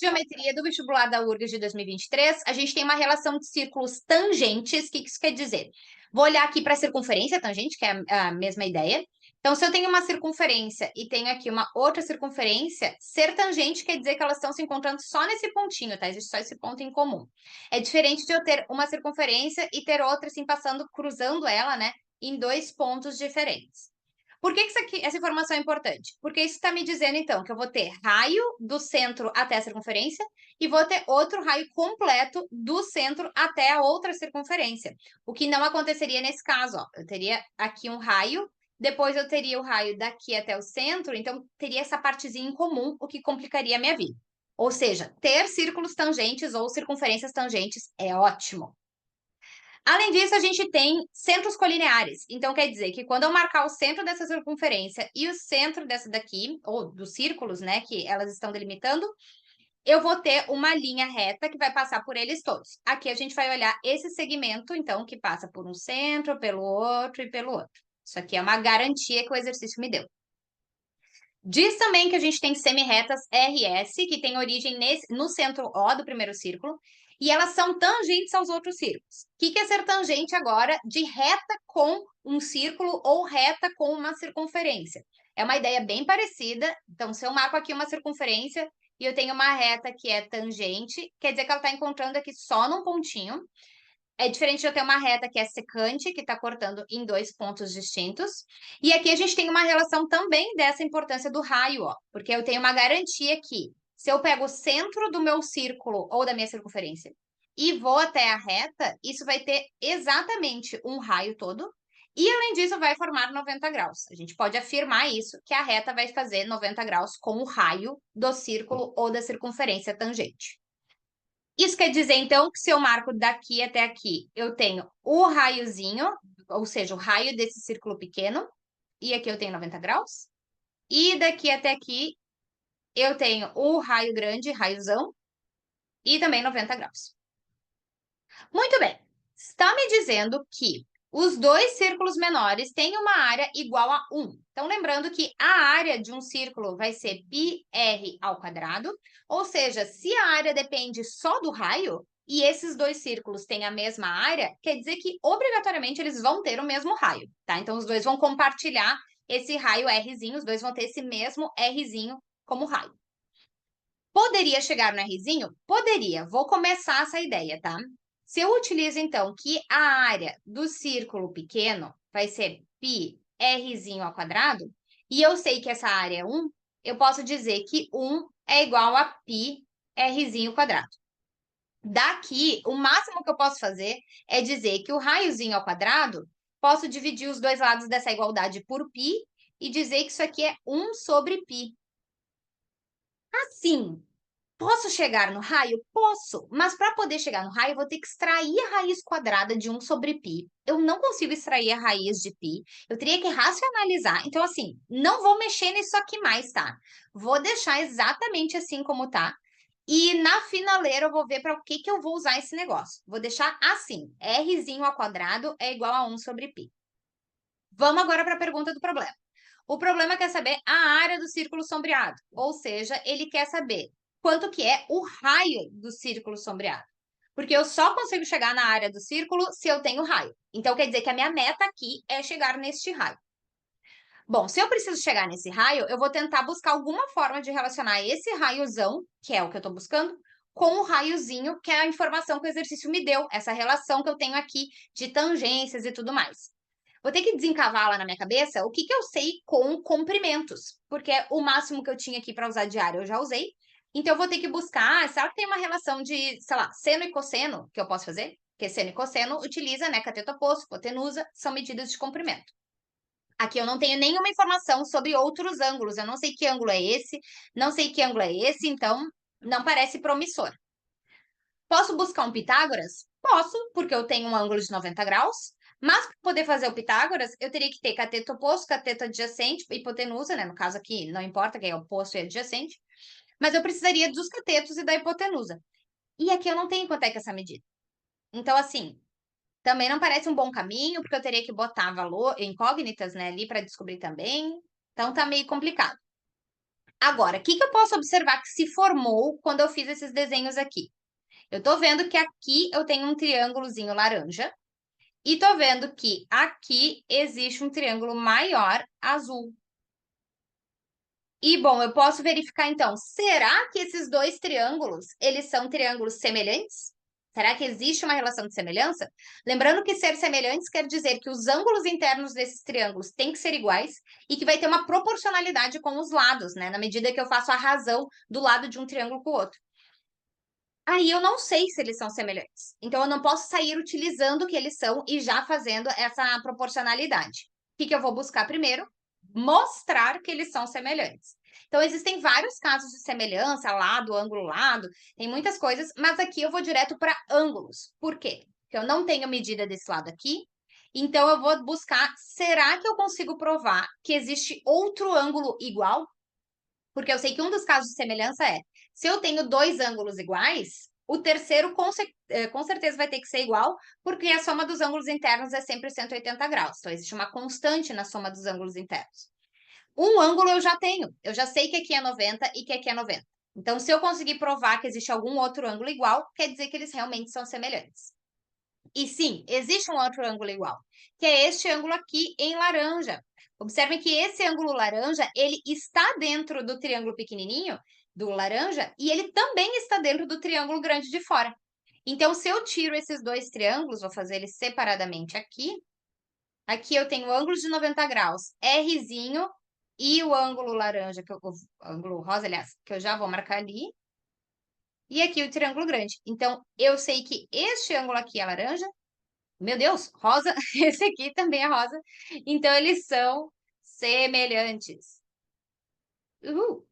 Geometria do vestibular da URGS de 2023, a gente tem uma relação de círculos tangentes. O que isso quer dizer? Vou olhar aqui para a circunferência tangente, que é a mesma ideia. Então, se eu tenho uma circunferência e tenho aqui uma outra circunferência, ser tangente quer dizer que elas estão se encontrando só nesse pontinho, tá? Existe só esse ponto em comum. É diferente de eu ter uma circunferência e ter outra assim passando, cruzando ela, né, em dois pontos diferentes. Por que essa informação é importante? Porque isso está me dizendo, então, que eu vou ter raio do centro até a circunferência e vou ter outro raio completo do centro até a outra circunferência. O que não aconteceria nesse caso, ó. Eu teria aqui um raio, depois eu teria o raio daqui até o centro, então teria essa partezinha em comum, o que complicaria a minha vida. Ou seja, ter círculos tangentes ou circunferências tangentes é ótimo. Além disso, a gente tem centros colineares. Então, quer dizer que quando eu marcar o centro dessa circunferência e o centro dessa daqui, ou dos círculos, né, que elas estão delimitando, eu vou ter uma linha reta que vai passar por eles todos. Aqui a gente vai olhar esse segmento, então, que passa por um centro, pelo outro e pelo outro. Isso aqui é uma garantia que o exercício me deu. Diz também que a gente tem semirretas RS, que tem origem no centro O do primeiro círculo, e elas são tangentes aos outros círculos. O que é ser tangente agora de reta com um círculo ou reta com uma circunferência? É uma ideia bem parecida. Então, se eu marco aqui uma circunferência e eu tenho uma reta que é tangente, quer dizer que ela está encontrando aqui só num pontinho. É diferente de eu ter uma reta que é secante, que está cortando em dois pontos distintos. E aqui a gente tem uma relação também dessa importância do raio, ó, porque eu tenho uma garantia que se eu pego o centro do meu círculo ou da minha circunferência e vou até a reta, isso vai ter exatamente um raio todo. E além disso, vai formar 90 graus. A gente pode afirmar isso, que a reta vai fazer 90 graus com o raio do círculo ou da circunferência tangente. Isso quer dizer, então, que se eu marco daqui até aqui, eu tenho o raiozinho, ou seja, o raio desse círculo pequeno, e aqui eu tenho 90 graus. E daqui até aqui, eu tenho o raio grande, raiozão, e também 90 graus. Muito bem. Está me dizendo que os dois círculos menores têm uma área igual a 1. Então, lembrando que a área de um círculo vai ser πr ao quadrado, ou seja, se a área depende só do raio, e esses dois círculos têm a mesma área, quer dizer que, obrigatoriamente, eles vão ter o mesmo raio, tá? Então, os dois vão compartilhar esse raio Rzinho, os dois vão ter esse mesmo Rzinho como raio. Poderia chegar no Rzinho? Poderia. Vou começar essa ideia, tá? Se eu utilizo, então, que a área do círculo pequeno vai ser π rzinho ao quadrado, e eu sei que essa área é 1, eu posso dizer que 1 é igual a π rzinho ao quadrado. Daqui, o máximo que eu posso fazer é dizer que o raiozinho ao quadrado, posso dividir os dois lados dessa igualdade por π e dizer que isso aqui é 1 sobre π. Assim, posso chegar no raio? Posso, mas para poder chegar no raio, eu vou ter que extrair a raiz quadrada de 1 sobre π. Eu não consigo extrair a raiz de π, eu teria que racionalizar. Então, assim, não vou mexer nisso aqui mais, tá? Vou deixar exatamente assim como tá. E na finaleira eu vou ver para o que eu vou usar esse negócio. Vou deixar assim, rzinho ao quadrado é igual a 1 sobre π. Vamos agora para a pergunta do problema. O problema quer saber a área do círculo sombreado, ou seja, ele quer saber quanto que é o raio do círculo sombreado. Porque eu só consigo chegar na área do círculo se eu tenho raio. Então, quer dizer que a minha meta aqui é chegar neste raio. Bom, se eu preciso chegar nesse raio, eu vou tentar buscar alguma forma de relacionar esse raiozão, que é o que eu estou buscando, com o raiozinho, que é a informação que o exercício me deu, essa relação que eu tenho aqui de tangências e tudo mais. Vou ter que desencavar na minha cabeça o que eu sei com comprimentos, porque o máximo que eu tinha aqui para usar de área eu já usei. Então, eu vou ter que buscar, será que tem uma relação de, sei lá, seno e cosseno que eu posso fazer? Porque seno e cosseno utiliza, né, cateto oposto, hipotenusa, são medidas de comprimento. Aqui eu não tenho nenhuma informação sobre outros ângulos, eu não sei que ângulo é esse, não sei que ângulo é esse, então não parece promissor. Posso buscar um Pitágoras? Posso, porque eu tenho um ângulo de 90 graus, mas para poder fazer o Pitágoras, eu teria que ter cateto oposto, cateto adjacente, hipotenusa, né? No caso aqui, não importa que é oposto e adjacente, mas eu precisaria dos catetos e da hipotenusa. E aqui eu não tenho quanto é que é essa medida. Então, assim, também não parece um bom caminho, porque eu teria que botar valor, incógnitas, né, ali para descobrir também. Então, tá meio complicado. Agora, o que eu posso observar que se formou quando eu fiz esses desenhos aqui? Eu tô vendo que aqui eu tenho um triângulozinho laranja e tô vendo que aqui existe um triângulo maior azul. E, bom, eu posso verificar, então, será que esses dois triângulos, eles são triângulos semelhantes? Será que existe uma relação de semelhança? Lembrando que ser semelhantes quer dizer que os ângulos internos desses triângulos têm que ser iguais e que vai ter uma proporcionalidade com os lados, né? Na medida que eu faço a razão do lado de um triângulo com o outro. Aí eu não sei se eles são semelhantes. Então eu não posso sair utilizando o que eles são e já fazendo essa proporcionalidade. O que eu vou buscar primeiro? Mostrar que eles são semelhantes. Então existem vários casos de semelhança, lado, ângulo, lado, tem muitas coisas, mas aqui eu vou direto para ângulos. Por quê? Porque eu não tenho medida desse lado aqui, então eu vou buscar, será que eu consigo provar que existe outro ângulo igual? Porque eu sei que um dos casos de semelhança é, se eu tenho dois ângulos iguais, o terceiro com certeza vai ter que ser igual, porque a soma dos ângulos internos é sempre 180 graus. Então, existe uma constante na soma dos ângulos internos. Um ângulo eu já sei que aqui é 90 e que aqui é 90. Então, se eu conseguir provar que existe algum outro ângulo igual, quer dizer que eles realmente são semelhantes. E sim, existe um outro ângulo igual, que é este ângulo aqui em laranja. Observem que esse ângulo laranja, ele está dentro do triângulo pequenininho, do laranja, e ele também está dentro do triângulo grande de fora. Então, se eu tiro esses dois triângulos, vou fazer eles separadamente aqui. Aqui eu tenho o ângulo de 90 graus, Rzinho, e o ângulo laranja, o ângulo rosa, aliás, que eu já vou marcar ali. E aqui o triângulo grande. Então, eu sei que este ângulo aqui é laranja. Meu Deus, rosa, esse aqui também é rosa. Então, eles são semelhantes. Uhul.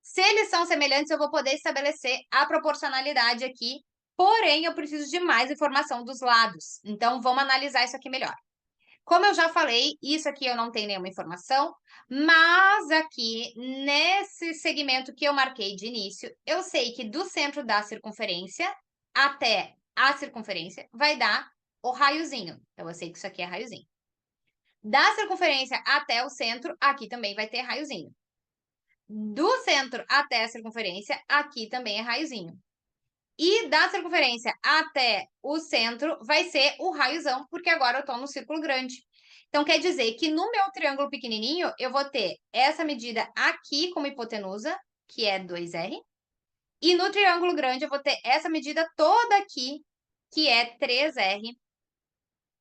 Se eles são semelhantes, eu vou poder estabelecer a proporcionalidade aqui, porém, eu preciso de mais informação dos lados. Então, vamos analisar isso aqui melhor. Como eu já falei, isso aqui eu não tenho nenhuma informação, mas aqui, nesse segmento que eu marquei de início, eu sei que do centro da circunferência até a circunferência vai dar o raiozinho. Então, eu sei que isso aqui é raiozinho. Da circunferência até o centro, aqui também vai ter raiozinho. Do centro até a circunferência, aqui também é raiozinho. E da circunferência até o centro vai ser o raiozão, porque agora eu estou no círculo grande. Então, quer dizer que no meu triângulo pequenininho, eu vou ter essa medida aqui como hipotenusa, que é 2R. E no triângulo grande, eu vou ter essa medida toda aqui, que é 3R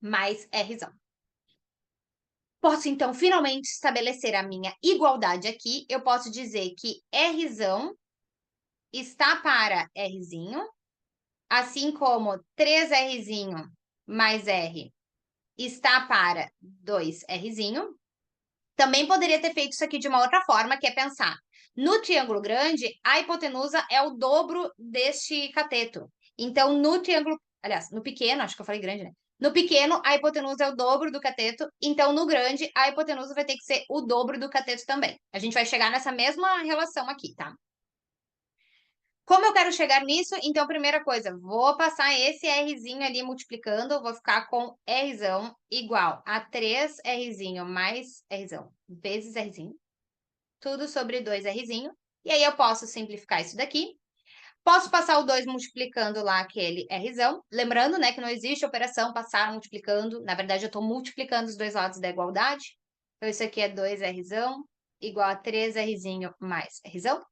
mais Rzão. Posso, então, finalmente estabelecer a minha igualdade aqui. Eu posso dizer que Rzão está para Rzinho, assim como 3Rzinho mais R está para 2Rzinho. Também poderia ter feito isso aqui de uma outra forma, que é pensar, no triângulo grande, a hipotenusa é o dobro deste cateto. Então, no triângulo, aliás, no pequeno, acho que eu falei grande, né? No pequeno, a hipotenusa é o dobro do cateto, então no grande, a hipotenusa vai ter que ser o dobro do cateto também. A gente vai chegar nessa mesma relação aqui, tá? Como eu quero chegar nisso, então, primeira coisa, vou passar esse Rzinho ali multiplicando, vou ficar com Rzão igual a 3Rzinho mais Rzão vezes Rzinho, tudo sobre 2Rzinho, e aí eu posso simplificar isso daqui. Posso passar o 2 multiplicando lá aquele Rzão, lembrando, né, que não existe operação passar multiplicando, na verdade eu estou multiplicando os dois lados da igualdade, então isso aqui é 2Rzão igual a 3Rzinho mais Rzão.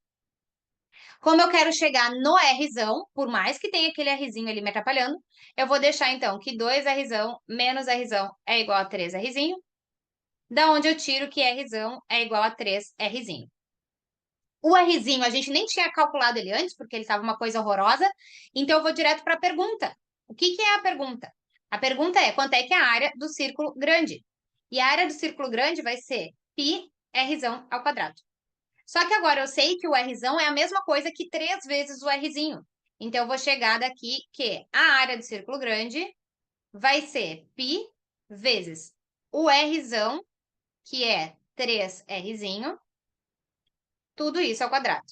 Como eu quero chegar no Rzão, por mais que tenha aquele Rzinho ali me atrapalhando, eu vou deixar, então, que 2Rzão menos Rzão é igual a 3Rzinho, da onde eu tiro que Rzão é igual a 3Rzinho. O Rzinho, a gente nem tinha calculado ele antes, porque ele estava uma coisa horrorosa, então eu vou direto para a pergunta. O que é a pergunta? A pergunta é, quanto é que é a área do círculo grande? E a área do círculo grande vai ser π Rzão ao quadrado. Só que agora eu sei que o Rzão é a mesma coisa que 3 vezes o Rzinho. Então, eu vou chegar daqui que a área do círculo grande vai ser π vezes o Rzão, que é 3Rzinho, tudo isso ao quadrado.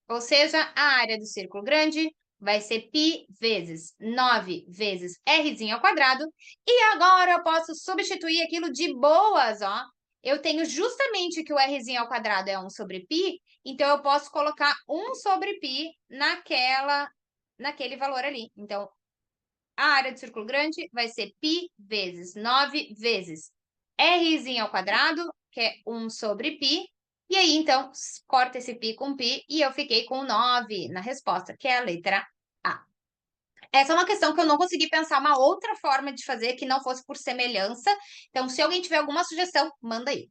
Ou seja, a área do círculo grande vai ser π vezes 9 vezes Rzinho ao quadrado. E agora eu posso substituir aquilo de boas, ó. eu tenho justamente que o Rzinho ao quadrado é 1 sobre π, então eu posso colocar 1 sobre π naquele valor ali. Então, a área do círculo grande vai ser π vezes 9 vezes Rzinho ao quadrado, que é 1 sobre π, e aí, então, corta esse π com π, e eu fiquei com 9 na resposta, que é a letra A. Essa é uma questão que eu não consegui pensar uma outra forma de fazer que não fosse por semelhança. Então, se alguém tiver alguma sugestão, manda aí.